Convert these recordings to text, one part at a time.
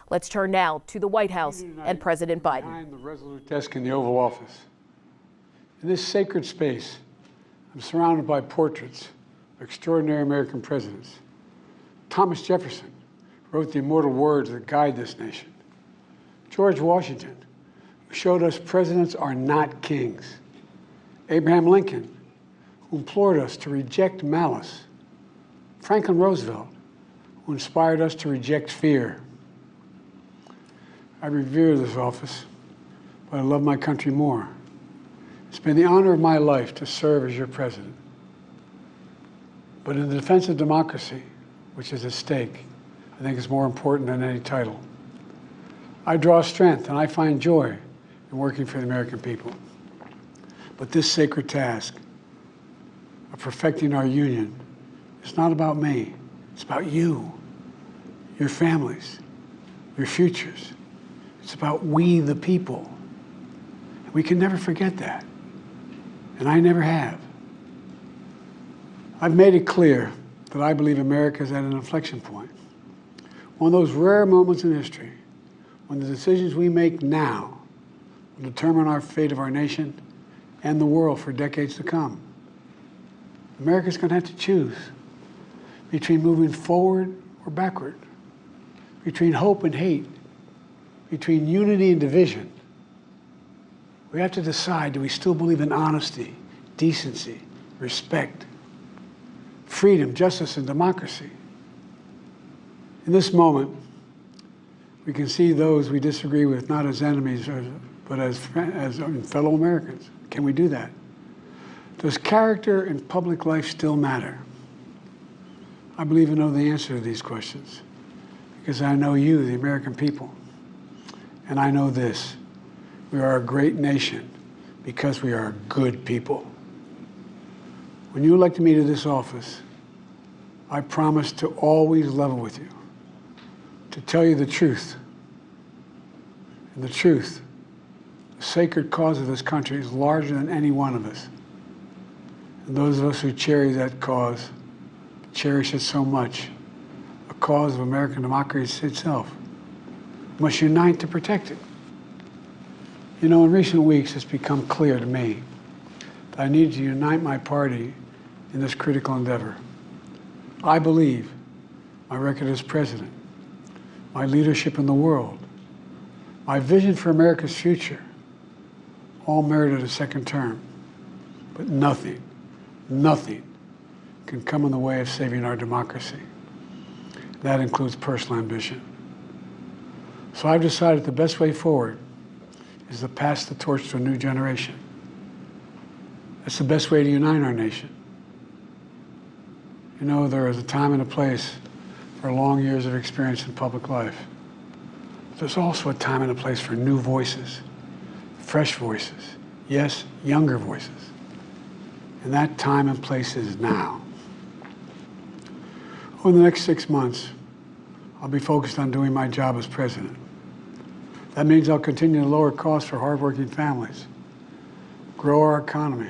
Let's turn now to the White House and President Biden. Behind the resolute desk in the Oval Office. In this sacred space, I'm surrounded by portraits of extraordinary American presidents. Thomas Jefferson wrote the immortal words that guide this nation. George Washington, who showed us presidents are not kings. Abraham Lincoln, who implored us to reject malice. Franklin Roosevelt, who inspired us to reject fear. I revere this office, but I love my country more. It's been the honor of my life to serve as your president. But in the defense of democracy, which is at stake, I think it's more important than any title. I draw strength and I find joy in working for the American people. But this sacred task of perfecting our union is not about me. It's about you, your families, your futures. It's about we, the people. And we can never forget that. And I never have. I've made it clear that I believe America is at an inflection point. One of those rare moments in history when the decisions we make now will determine our fate of our nation and the world for decades to come. America's going to have to choose between moving forward or backward, between hope and hate, between unity and division. We have to decide, do we still believe in honesty, decency, respect, freedom, justice, and democracy? In this moment, we can see those we disagree with not as enemies, but as fellow Americans. Can we do that? Does character in public life still matter? I believe I know the answer to these questions because I know you, the American people. And I know this, we are a great nation because we are good people. When you elected me to this office, I promised to always level with you, to tell you the truth. And the truth, the sacred cause of this country is larger than any one of us. And those of us who cherish that cause, cherish it so much, a cause of American democracy itself, must unite to protect it. You know, in recent weeks, it's become clear to me that I need to unite my party in this critical endeavor. I believe my record as president, my leadership in the world, my vision for America's future, all merited a second term. But nothing can come in the way of saving our democracy. That includes personal ambition. So I've decided the best way forward is to pass the torch to a new generation. That's the best way to unite our nation. You know, there is a time and a place for long years of experience in public life. But there's also a time and a place for new voices, fresh voices, yes, younger voices. And that time and place is now. Over the next 6 months, I'll be focused on doing my job as president. That means I'll continue to lower costs for hardworking families, grow our economy.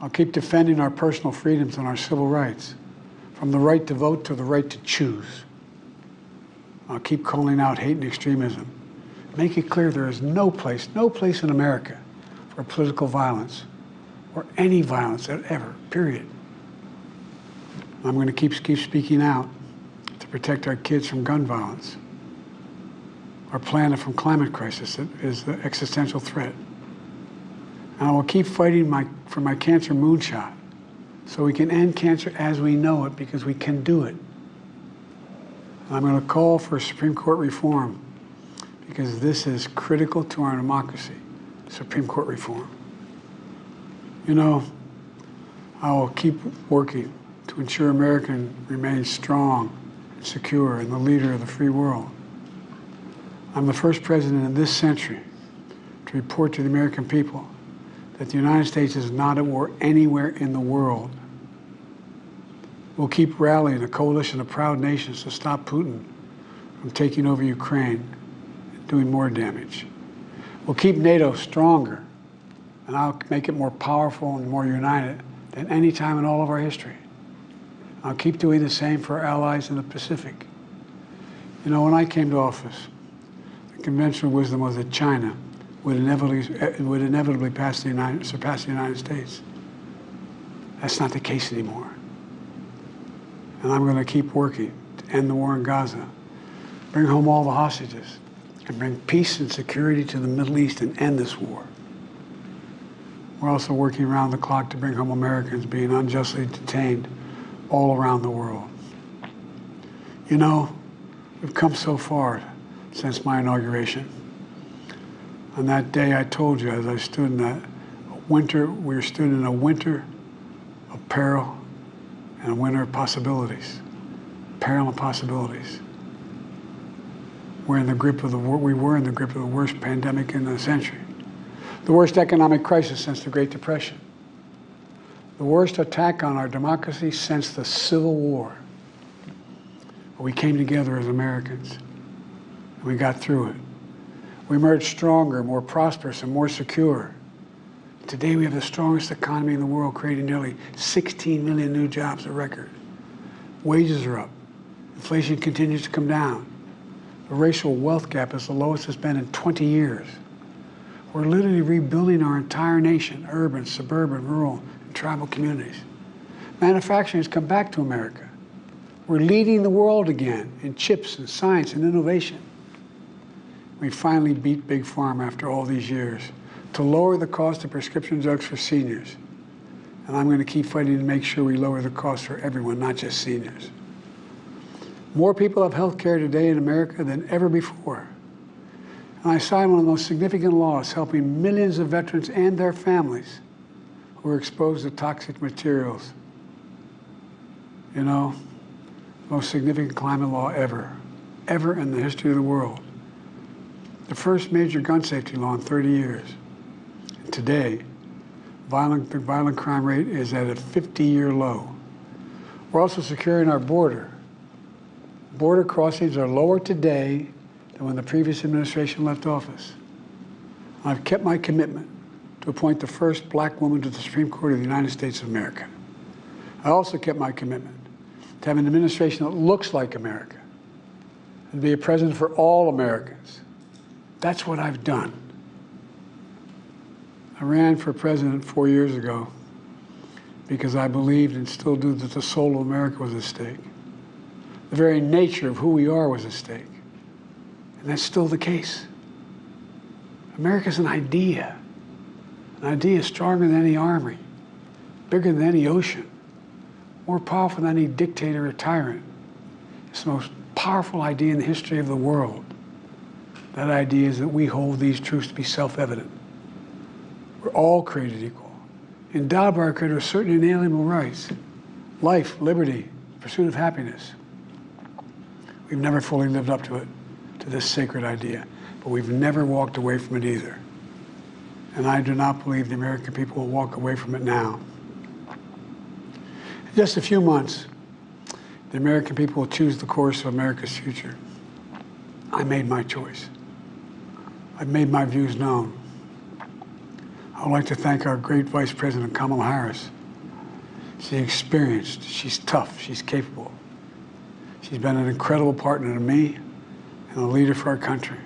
I'll keep defending our personal freedoms and our civil rights, from the right to vote to the right to choose. I'll keep calling out hate and extremism. Make it clear there is no place in America for political violence or any violence ever, period. I'm going to keep speaking out to protect our kids from gun violence, our planet from climate crisis that is the existential threat. And I will keep fighting for my cancer moonshot so we can end cancer as we know it, because we can do it. And I'm going to call for Supreme Court reform because this is critical to our democracy, Supreme Court reform. You know, I will keep working to ensure America remains strong and secure and the leader of the free world. I'm the first president in this century to report to the American people that the United States is not at war anywhere in the world. We'll keep rallying a coalition of proud nations to stop Putin from taking over Ukraine and doing more damage. We'll keep NATO stronger, and I'll make it more powerful and more united than any time in all of our history. I'll keep doing the same for our allies in the Pacific. You know, when I came to office, the conventional wisdom was that China would inevitably surpass the United States. That's not the case anymore. And I'm going to keep working to end the war in Gaza, bring home all the hostages, and bring peace and security to the Middle East and end this war. We're also working around the clock to bring home Americans being unjustly detained all around the world. You know, we've come so far since my inauguration. On that day, I told you, as I stood in that winter, we stood in a winter of peril and a winter of possibilities. Peril and possibilities. We were in the grip of the worst pandemic in the century. The worst economic crisis since the Great Depression. The worst attack on our democracy since the Civil War. But we came together as Americans, and we got through it. We emerged stronger, more prosperous, and more secure. Today we have the strongest economy in the world, creating nearly 16 million new jobs, a record. Wages are up. Inflation continues to come down. The racial wealth gap is the lowest it's been in 20 years. We're literally rebuilding our entire nation, urban, suburban, rural, and tribal communities. Manufacturing has come back to America. We're leading the world again in chips and science and innovation. We finally beat Big Pharma after all these years to lower the cost of prescription drugs for seniors. And I'm going to keep fighting to make sure we lower the cost for everyone, not just seniors. More people have health care today in America than ever before. And I signed one of the most significant laws helping millions of veterans and their families who are exposed to toxic materials. You know, most significant climate law ever in the history of the world. The first major gun safety law in 30 years. And today, the violent crime rate is at a 50-year low. We're also securing our border. Border crossings are lower today than when the previous administration left office. I've kept my commitment to appoint the first black woman to the Supreme Court of the United States of America. I also kept my commitment to have an administration that looks like America and be a president for all Americans. That's what I've done. I ran for president 4 years ago because I believed and still do that the soul of America was at stake. The very nature of who we are was at stake. And that's still the case. America's an idea. An idea stronger than any army, bigger than any ocean, more powerful than any dictator or tyrant. It's the most powerful idea in the history of the world. That idea is that we hold these truths to be self-evident. We're all created equal, endowed by our Creator with certain inalienable rights: life, liberty, pursuit of happiness. We've never fully lived up to it, to this sacred idea, but we've never walked away from it either. And I do not believe the American people will walk away from it now. In just a few months, the American people will choose the course of America's future. I made my choice. I've made my views known. I would like to thank our great Vice President, Kamala Harris. She's experienced, she's tough, she's capable. She's been an incredible partner to me and a leader for our country.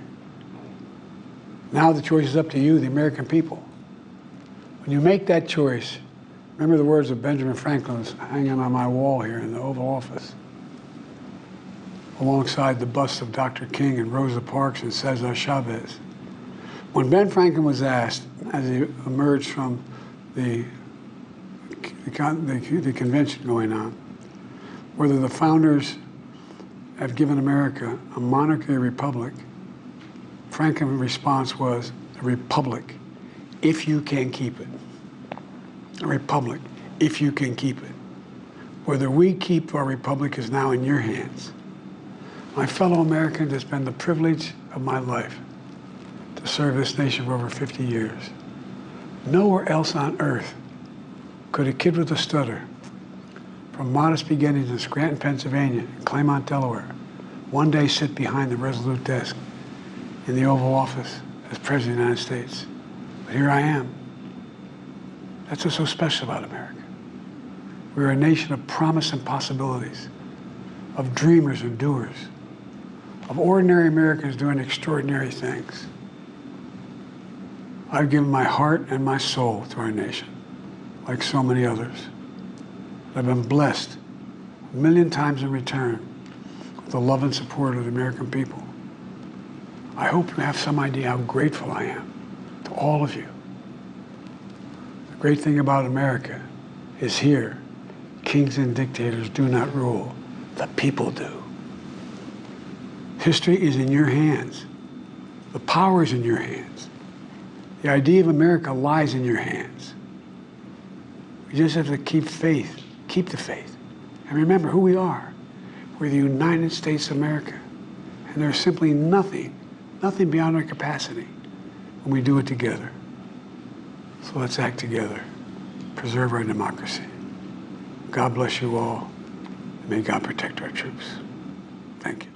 Now the choice is up to you, the American people. When you make that choice, remember the words of Benjamin Franklin hanging on my wall here in the Oval Office, alongside the busts of Dr. King and Rosa Parks and Cesar Chavez. When Ben Franklin was asked, as he emerged from the convention going on, whether the founders have given America a monarchy or republic, Franklin's response was, a republic, if you can keep it. A republic, if you can keep it. Whether we keep our republic is now in your hands. My fellow Americans, it's been the privilege of my life to serve this nation for over 50 years. Nowhere else on earth could a kid with a stutter, from modest beginnings in Scranton, Pennsylvania, and Claymont, Delaware, one day sit behind the resolute desk in the Oval Office as President of the United States. But here I am. That's what's so special about America. We're a nation of promise and possibilities, of dreamers and doers, of ordinary Americans doing extraordinary things. I've given my heart and my soul to our nation, like so many others. I've been blessed a million times in return with the love and support of the American people. I hope you have some idea how grateful I am to all of you. The great thing about America is here, kings and dictators do not rule, the people do. History is in your hands. The power is in your hands. The idea of America lies in your hands. We just have to keep faith, keep the faith, and remember who we are. We're the United States of America, and there's simply nothing beyond our capacity when we do it together. So let's act together, preserve our democracy. God bless you all, and may God protect our troops. Thank you.